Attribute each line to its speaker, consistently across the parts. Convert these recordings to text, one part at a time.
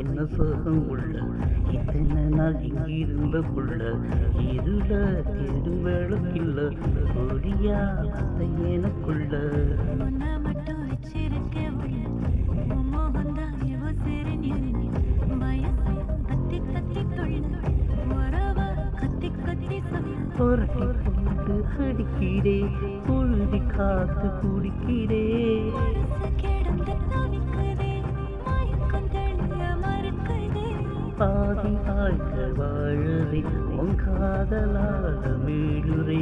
Speaker 1: என்ன சோகம் உள்ள இத்தனை நாள் இங்கிருந்த புள்ள இருள தேடும் வேளக்கில்ல ஒடியா அந்த எனக்குள்ள
Speaker 2: மட்டும் வச்சிருக்க வயசு கத்தி கத்தி தொழில் உறவ கத்தி கத்தி
Speaker 1: புரட்டி போட்டு அடிக்கிறே பொழுதி காத்து குடிக்கிறே பாதி வாழ்க்கை வாழவே உன் காதலாக மீளுரே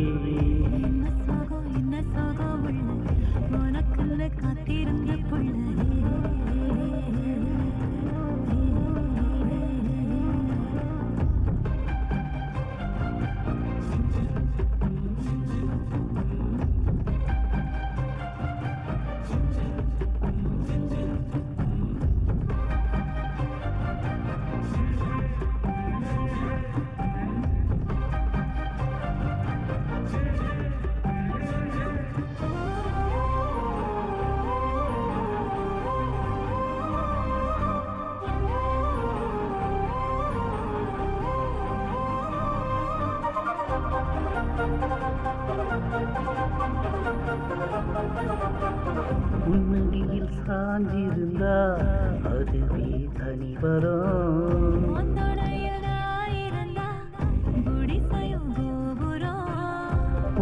Speaker 2: என்ன சோகம் உள்ள உனக்குள்ள காத்திருந்த புள்ள
Speaker 1: முன்னடியில் சாஞ்சிருந்தா அதுவே தனி வரும்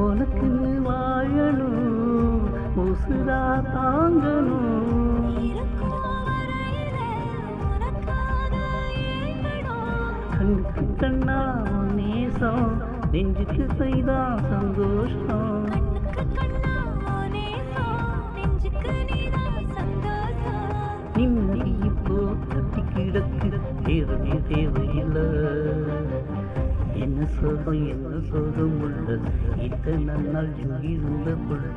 Speaker 1: உனக்கு வாழணும் உசுரா தாங்கணும் கண்ணுக்கு கண்ணா நேசம் நெஞ்சுக்கு செய்தா சந்தோஷம் நிம்மதி இப்போ தட்டி கிடக்கு தேவையே தேவையில்லை என்ன சோகம் உள்ள இத்தனை நாள் இங்கிருந்த புள்ள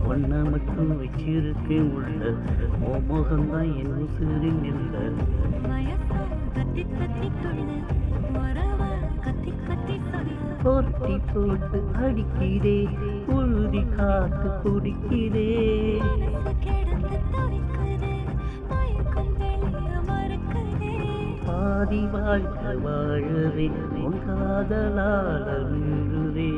Speaker 1: ஒன்ன மட்டும் வச்சிருக்கேன் உள்ள ஓ முகம்தான் என் உசிரில் இல்லை போட்டி போட்டு அடிக்கிறே உழுதி காத்து குடிக்கிறே பாதி வாழ்க்கை வாழவே உன் காதலால விழுறே